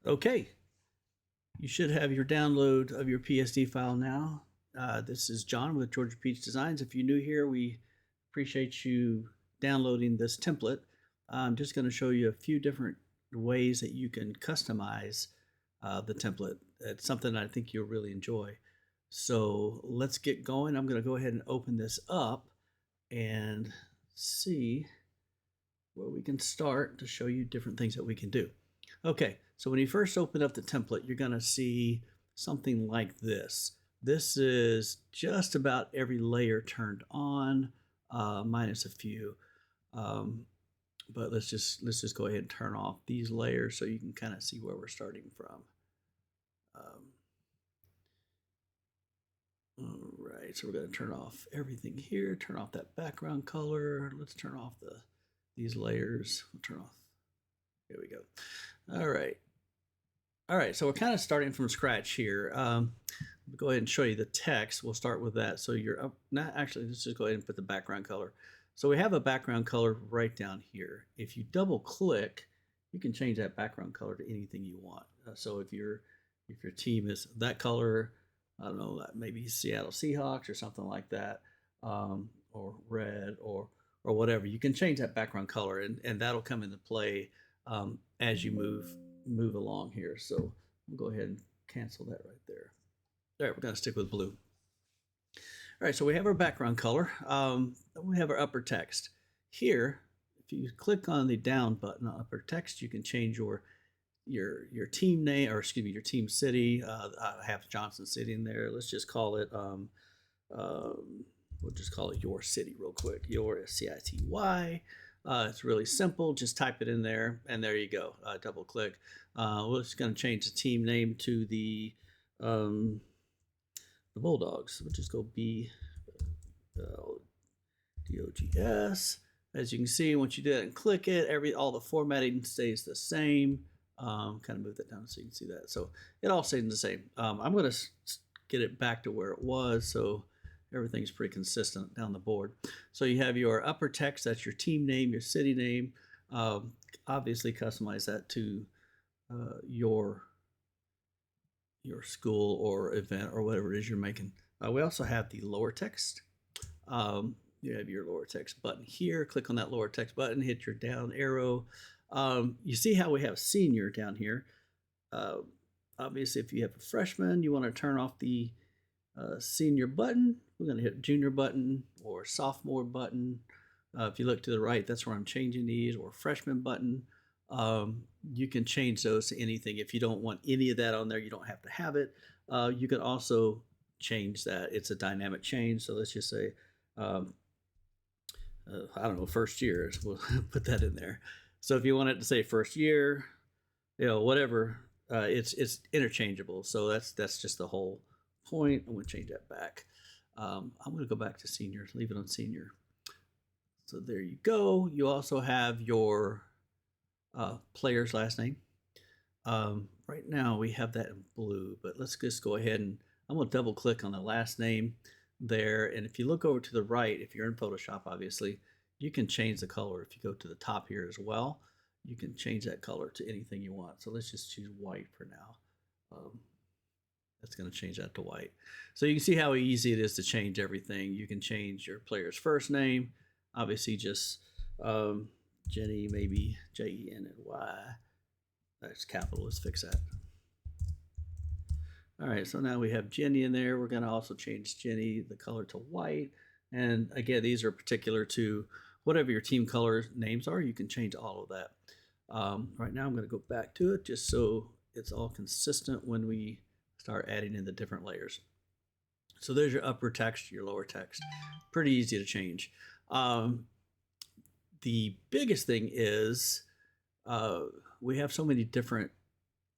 Okay, you should have your download of your PSD file now. This is John with Georgia Peach Designs. If you're new here, we appreciate you downloading this template. I'm just going to show you a few different ways that you can customize the template. It's something I think you'll really enjoy. So let's get going. I'm going to go ahead and open this up and see where we can start to show you different things that we can do. Okay, so when you first open up the template, you're going to see something like this. This is just about every layer turned on, minus a few. But let's just go ahead and turn off these layers so you can kind of see where we're starting from. All right, so we're going to turn off everything here. Turn off that background color. Let's turn off these layers. We'll turn off. There we go. All right, so we're kind of starting from scratch here. Go ahead and show you the text. We'll start with that. So you're up, not actually, let's just go ahead and put the background color. So we have a background color right down here. If you double click, you can change that background color to anything you want. So if your team is that color, I don't know, maybe Seattle Seahawks or something like that, or red or whatever, you can change that background color, and that'll come into play as you move along here. So we'll go ahead and cancel that right there. All right, we're going to stick with blue. All right, so we have our background color. We have our upper text. Here, if you click on the down button on upper text, you can change your team name, or excuse me, your team city. I have Johnson City in there. Let's just call it, we'll just call it your city real quick. Your CITY. It's really simple. Just type it in there, and there you go. Double click. We're just going to change the team name to the Bulldogs. We'll just go DOGS. As you can see, once you do that and click it, all the formatting stays the same. Kind of move that down so you can see that. So it all stays the same. I'm going to get it back to where it was, so everything's pretty consistent down the board. So you have your upper text, that's your team name, your city name. Obviously customize that to your school or event or whatever it is you're making. We also have the lower text. You have your lower text button here. Click on that lower text button, hit your down arrow. You see how we have senior down here. Obviously, if you have a freshman, you want to turn off the senior button. We're going to hit junior button or sophomore button. If you look to the right, that's where I'm changing these, or freshman button. You can change those to anything. If you don't want any of that on there, you don't have to have it. You can also change that. It's a dynamic change. So let's just say, I don't know, first year. We'll put that in there. So if you want it to say first year, whatever, it's interchangeable. So that's just the whole point. I'm going to change that back. I'm going to go back to senior, leave it on senior. So there you go. You also have your player's last name. Right now we have that in blue, but let's just go ahead and I'm going to double click on the last name there. And if you look over to the right, if you're in Photoshop, obviously, you can change the color. If you go to the top here as well, you can change that color to anything you want. So let's just choose white for now. That's going to change that to white. So you can see how easy it is to change everything. You can change your player's first name. Obviously, just Jenny, maybe Jenny. That's capital. Let's fix that. All right, so now we have Jenny in there. We're going to also change Jenny, the color, to white. And again, these are particular to whatever your team color names are. You can change all of that. Right now, I'm going to go back to it just so it's all consistent when we start adding in the different layers. So there's your upper text, your lower text. Pretty easy to change. The biggest thing is we have so many different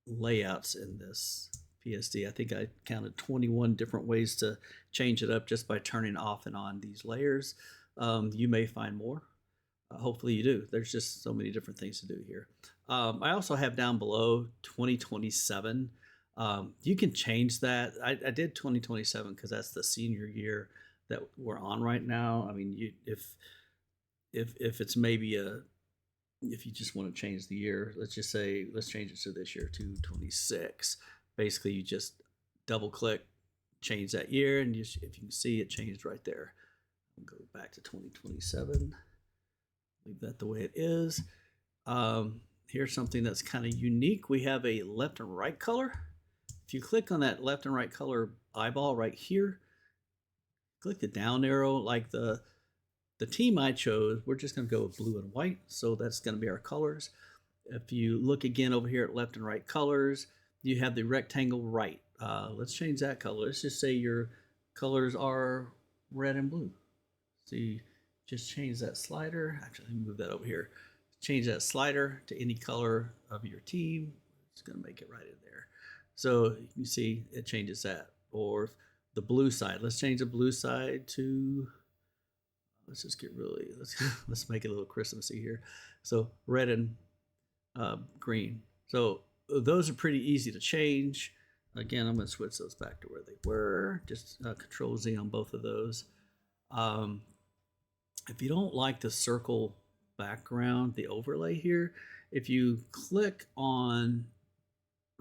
layouts in this PSD. I think I counted 21 different ways to change it up just by turning off and on these layers. You may find more. Hopefully you do. There's just so many different things to do here. I also have down below 2027. You can change that. I did 2027 because that's the senior year that we're on right now. I mean, if it's maybe if you just want to change the year, let's just say, let's change it to this year, 226. Basically, you just double click, change that year, and if you can see, it changed right there. I'll go back to 2027, leave that the way it is. Here's something that's kind of unique. We have a left and right color. If you click on that left and right color eyeball right here, click the down arrow like the team I chose, we're just going to go with blue and white. So that's going to be our colors. If you look again over here at left and right colors, you have the rectangle right. Let's change that color. Let's just say your colors are red and blue. So you just change that slider. Actually, let me move that over here. Change that slider to any color of your team. It's going to make it right in there. So you can see it changes that. Or the blue side. Let's change the blue side to, let's just get really, let's make it a little Christmassy here. So red and green. So those are pretty easy to change. Again, I'm going to switch those back to where they were. Just Control Z on both of those. If you don't like the circle background, the overlay here, if you click on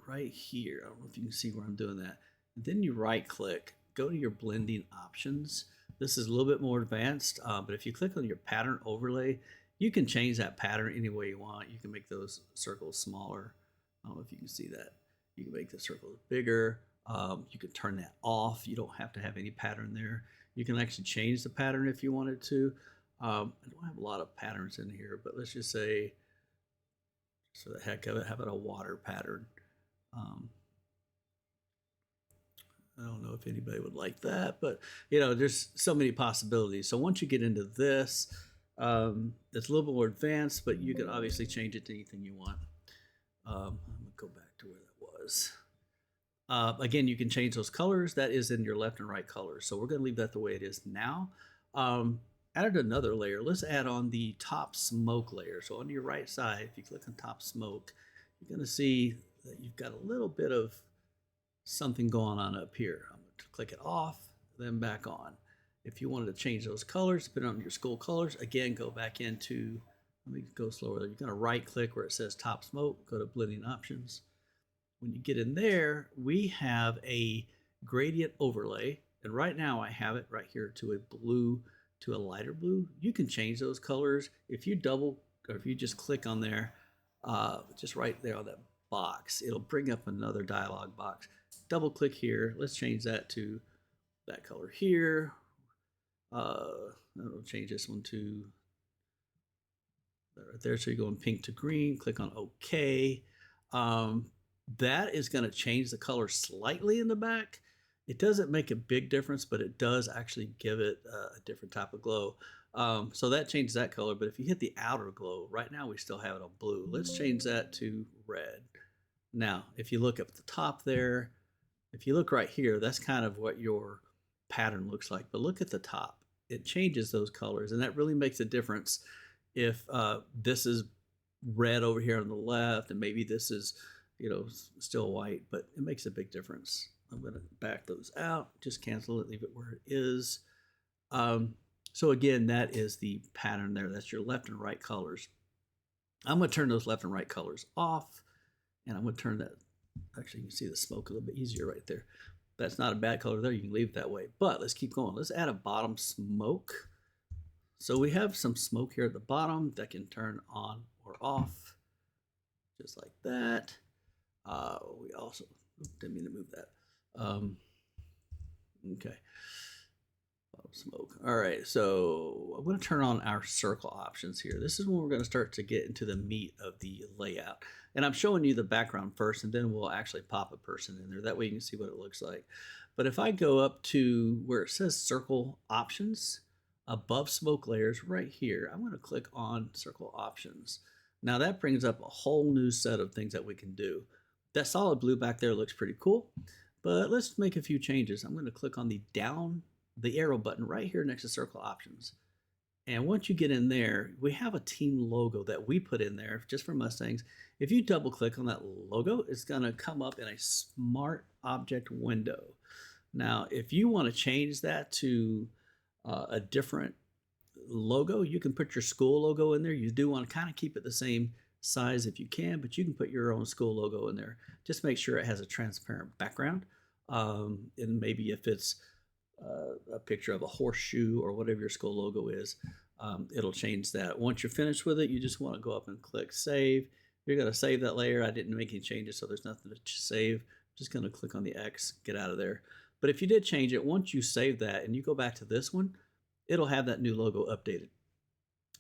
right here, I don't know if you can see where I'm doing that, and then you right click, go to your blending options. This is a little bit more advanced, but if you click on your pattern overlay, you can change that pattern any way you want. You can make those circles smaller. I don't know if you can see that. You can make the circles bigger. You can turn that off. You don't have to have any pattern there. You can actually change the pattern if you wanted to. I don't have a lot of patterns in here, but let's just say, just for the heck of it, how about a water pattern? I don't know if anybody would like that, but you know, there's so many possibilities. So once you get into this, it's a little bit more advanced, but you can obviously change it to anything you want. I'm gonna go back to where that was. Again, you can change those colors. That is in your left and right colors. So we're gonna leave that the way it is now. Added another layer. Let's add on the top smoke layer. So on your right side, if you click on top smoke, you're gonna see that you've got a little bit of something going on up here. I'm going to click it off, then back on. If you wanted to change those colors, depending on your school colors, again, go back into, let me go slower. You're going to right click where it says top smoke, go to blending options. When you get in there, we have a gradient overlay. And right now I have it right here to a blue to a lighter blue. You can change those colors. If you double, or if you just click on there, just right there on that box, it'll bring up another dialog box. Double click here. Let's change that to that color here. I'll change this one to right there. So you're going pink to green. Click on OK. That is going to change the color slightly in the back. It doesn't make a big difference, but it does actually give it a different type of glow. So that changes that color. But if you hit the outer glow, right now we still have it on blue. Let's change that to red. Now, if you look up at the top there, if you look right here, that's kind of what your pattern looks like. But look at the top. It changes those colors, and that really makes a difference if this is red over here on the left, and maybe this is, you know, still white, but it makes a big difference. I'm going to back those out, just cancel it, leave it where it is. So again, that is the pattern there. That's your left and right colors. I'm going to turn those left and right colors off, and I'm going to turn that, actually you can see the smoke a little bit easier right there. That's not a bad color there, you can leave it that way. But let's keep going. Let's add a bottom smoke. So we have some smoke here at the bottom that can turn on or off, just like that. We also, didn't mean to move that. Okay. Smoke. All right, so I'm going to turn on our circle options here. This is when we're going to start to get into the meat of the layout. And I'm showing you the background first, and then we'll actually pop a person in there. That way you can see what it looks like. But if I go up to where it says circle options, above smoke layers right here, I'm going to click on circle options. Now that brings up a whole new set of things that we can do. That solid blue back there looks pretty cool, but let's make a few changes. I'm going to click on the arrow button right here next to circle options. And once you get in there, we have a team logo that we put in there just for Mustangs. If you double click on that logo, it's going to come up in a smart object window. Now, if you want to change that to a different logo, you can put your school logo in there. You do want to kind of keep it the same size if you can, but you can put your own school logo in there. Just make sure it has a transparent background. And maybe if it's a picture of a horseshoe or whatever your school logo is, it'll change that. Once you're finished with it, you just want to go up and click save. You're going to save that layer. I didn't make any changes, so there's nothing to save. I'm just going to click on the X, get out of there. But if you did change it, once you save that and you go back to this one, it'll have that new logo updated.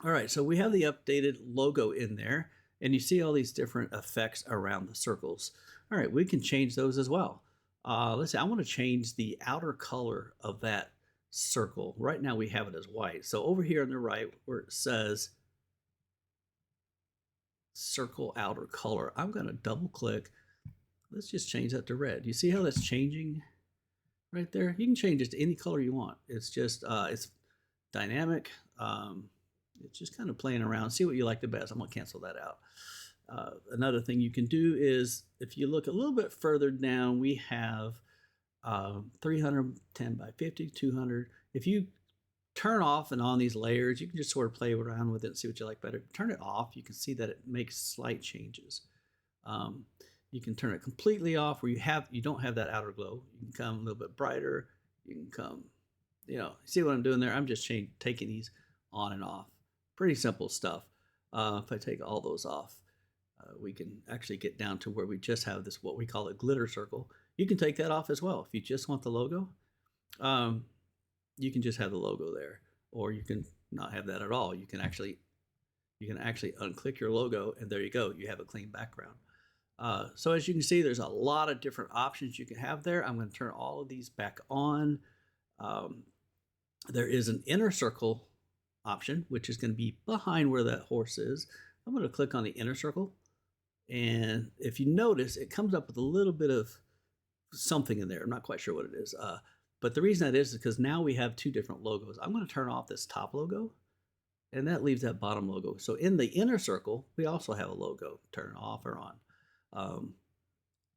All right, so we have the updated logo in there, and you see all these different effects around the circles. All right, we can change those as well. Let's see, I want to change the outer color of that circle. Right now we have it as white. So over here on the right where it says circle outer color, I'm going to double click. Let's just change that to red. You see how that's changing right there? You can change it to any color you want. It's just, it's dynamic. It's just kind of playing around. See what you like the best. I'm going to cancel that out. Another thing you can do is, if you look a little bit further down, we have 310 by 50, 200. If you turn off and on these layers, you can just sort of play around with it and see what you like better. Turn it off, you can see that it makes slight changes. You can turn it completely off where you don't have that outer glow. You can come a little bit brighter. You can come, see what I'm doing there? I'm just taking these on and off. Pretty simple stuff. If I take all those off, we can actually get down to where we just have this, what we call a glitter circle. You can take that off as well. If you just want the logo, you can just have the logo there, or you can not have that at all. You can actually unclick your logo, and there you go. You have a clean background. So as you can see, there's a lot of different options you can have there. I'm going to turn all of these back on. There is an inner circle option, which is going to be behind where that horse is. I'm going to click on the inner circle. And if you notice, it comes up with a little bit of something in there. I'm not quite sure what it is. But the reason that is because now we have two different logos. I'm going to turn off this top logo, and that leaves that bottom logo. So in the inner circle, we also have a logo. Turn off or on.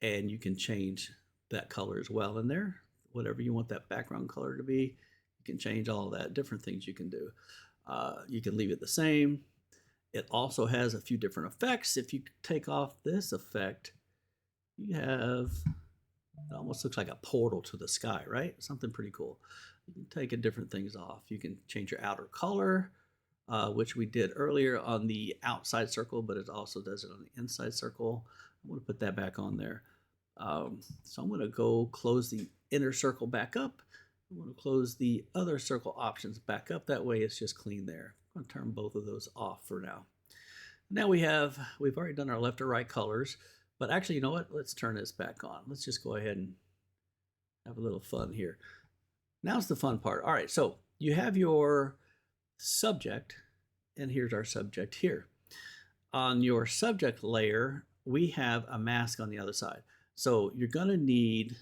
And you can change that color as well in there. Whatever you want that background color to be, you can change all of that. Different things you can do. You can leave it the same. It also has a few different effects. If you take off this effect, you have, it almost looks like a portal to the sky, right? Something pretty cool. You can take different things off. You can change your outer color, which we did earlier on the outside circle, but it also does it on the inside circle. I'm going to put that back on there. So I'm going to go close the inner circle back up. I'm going to close the other circle options back up. That way it's just clean there. I'm going to turn both of those off for now. Now we've already done our left or right colors, but actually, you know what? Let's turn this back on. Let's just go ahead and have a little fun here. Now's the fun part. All right, so you have your subject, and here's our subject here. On your subject layer, we have a mask on the other side. So you're going to need,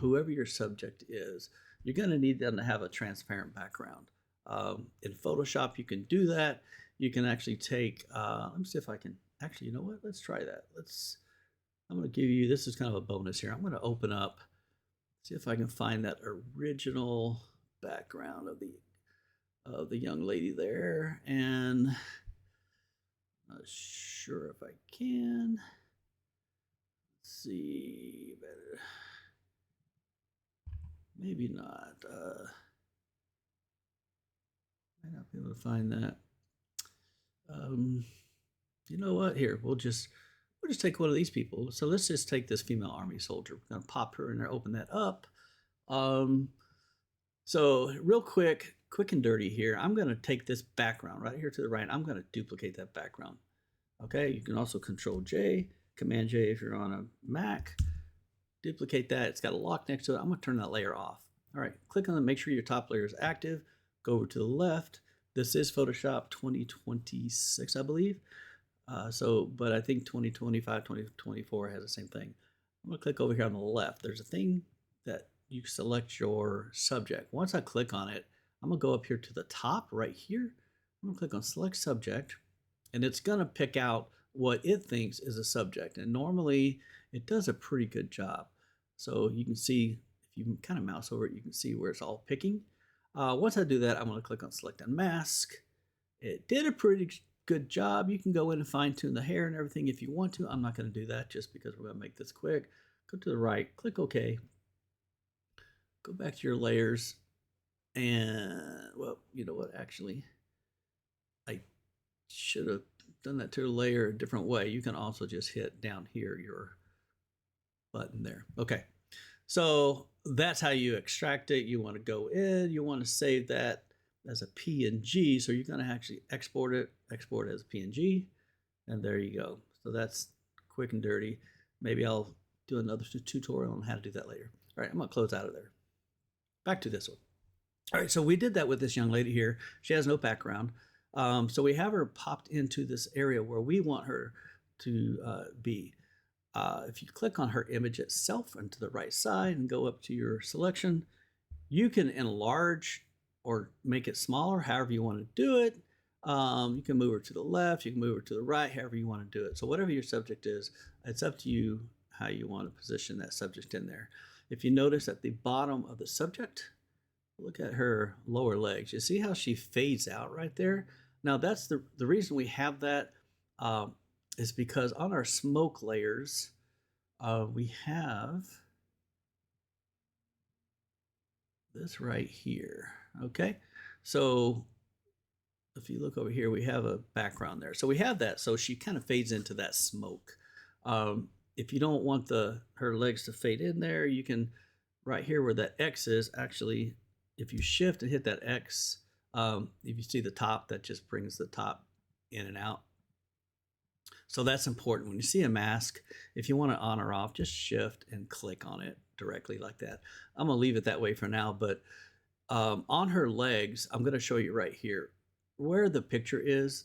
whoever your subject is, you're going to need them to have a transparent background. In Photoshop, you can do that. You can actually take, let me see if I can, actually, you know what? Let's try that. I'm going to give you, this is kind of a bonus here. I'm going to open up, see if I can find that original background of the young lady there. And I'm not sure if I can. Let's see, better. Maybe not. Might not be able to find that. You know what? Here, we'll just take one of these people. So let's just take this female army soldier. We're gonna pop her in there, open that up. So real quick and dirty here. I'm gonna take this background right here to the right. I'm gonna duplicate that background. Okay, you can also Control J, Command J if you're on a Mac. Duplicate that. It's got a lock next to it. I'm going to turn that layer off. All right, click on it. Make sure your top layer is active. Go over to the left. This is Photoshop 2026, I believe. But I think 2025, 2024 has the same thing. I'm going to click over here on the left. There's a thing that you select your subject. Once I click on it, I'm going to go up here to the top right here. I'm going to click on Select Subject, and it's going to pick out what it thinks is a subject. And normally it does a pretty good job. So you can see, if you kind of mouse over it, you can see where it's all picking. Once I do that, I'm going to click on Select Unmask. It did a pretty good job. You can go in and fine tune the hair and everything if you want to. I'm not going to do that just because we're going to make this quick. Go to the right, click OK. Go back to your layers. And, well, you know what? Actually, I should have done that to a layer a different way. You can also just hit down here your button there. Okay. So that's how you extract it. You want to go in, you want to save that as a PNG. So you're going to actually export it as a PNG. And there you go. So that's quick and dirty. Maybe I'll do another tutorial on how to do that later. All right, I'm going to close out of there. Back to this one. All right, so we did that with this young lady here. She has no background. So we have her popped into this area where we want her to be. If you click on her image itself and to the right side and go up to your selection, you can enlarge or make it smaller, however you want to do it. You can move her to the left, you can move her to the right, however you want to do it. So whatever your subject is, it's up to you how you want to position that subject in there. If you notice at the bottom of the subject, look at her lower legs. You see how she fades out right there? Now that's the reason we have that is because on our smoke layers, we have this right here, okay? So if you look over here, we have a background there. So we have that, so she kind of fades into that smoke. If you don't want her legs to fade in there, you can, right here where that X is, actually, if you shift and hit that X, if you see the top, that just brings the top in and out. So that's important. When you see a mask, if you want it on or off, just shift and click on it directly like that. I'm going to leave it that way for now, but on her legs, I'm going to show you right here where the picture is,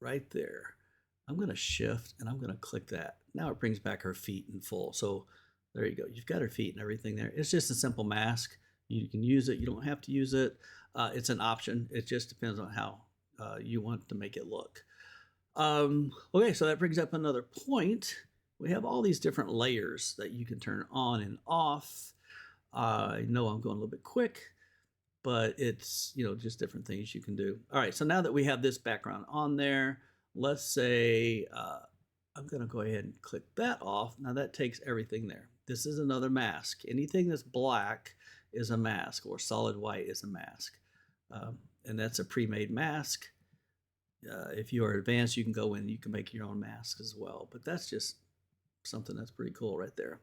right there. I'm going to shift and I'm going to click that. Now it brings back her feet in full. So there you go. You've got her feet and everything there. It's just a simple mask. You can use it. You don't have to use it. It's an option. It just depends on how you want to make it look. Okay, so that brings up another point. We have all these different layers that you can turn on and off. I know I'm going a little bit quick, but it's, just different things you can do. All right, so now that we have this background on there, let's say I'm going to go ahead and click that off. Now that takes everything there. This is another mask. Anything that's black is a mask, or solid white is a mask. And that's a pre-made mask. If you are advanced, you can go in and you can make your own masks as well. But that's just something that's pretty cool right there.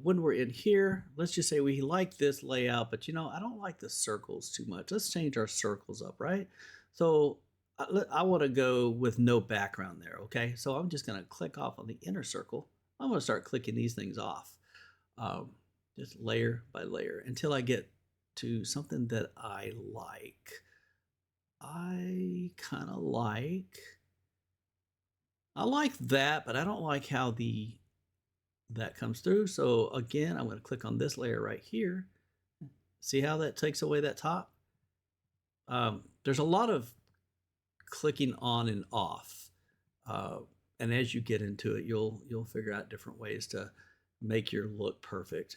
When we're in here, let's just say we like this layout, but I don't like the circles too much. Let's change our circles up, right? So I want to go with no background there, okay? So I'm just going to click off on the inner circle. I'm going to start clicking these things off, just layer by layer until I get to something that I like. I like that, but I don't like how that comes through. So again, I'm going to click on this layer right here. See how that takes away that top? There's a lot of clicking on and off. And as you get into it, you'll figure out different ways to make your look perfect,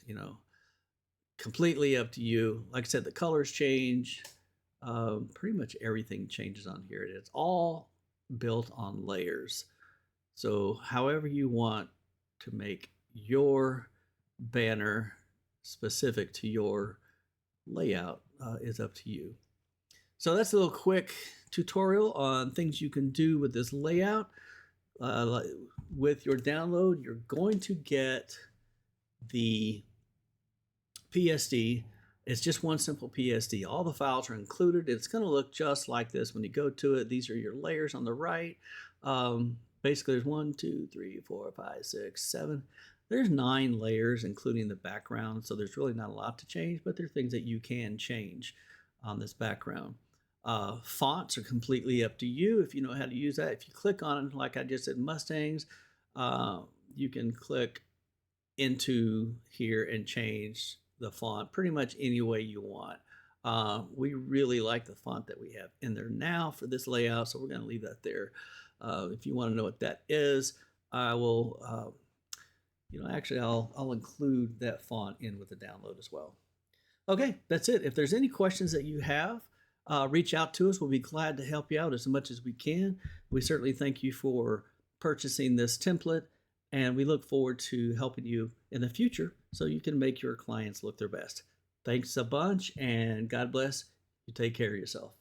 completely up to you. Like I said, the colors change. Pretty much everything changes on here. It's all built on layers. So however you want to make your banner specific to your layout is up to you. So that's a little quick tutorial on things you can do with this layout. With your download, you're going to get the PSD. It's just one simple PSD. All the files are included. It's going to look just like this when you go to it. These are your layers on the right. Basically, there's 1, 2, 3, 4, 5, 6, 7. There's 9 layers, including the background. So there's really not a lot to change, but there are things that you can change on this background. Fonts are completely up to you if you know how to use that. If you click on it, like I just said, Mustangs, you can click into here and change the font pretty much any way you want. We really like the font that we have in there now for this layout, so we're going to leave that there. If you want to know what that is, I will, actually I'll include that font in with the download as well. Okay, that's it. If there's any questions that you have, reach out to us. We'll be glad to help you out as much as we can. We certainly thank you for purchasing this template, and we look forward to helping you in the future so you can make your clients look their best. Thanks a bunch, and God bless. You take care of yourself.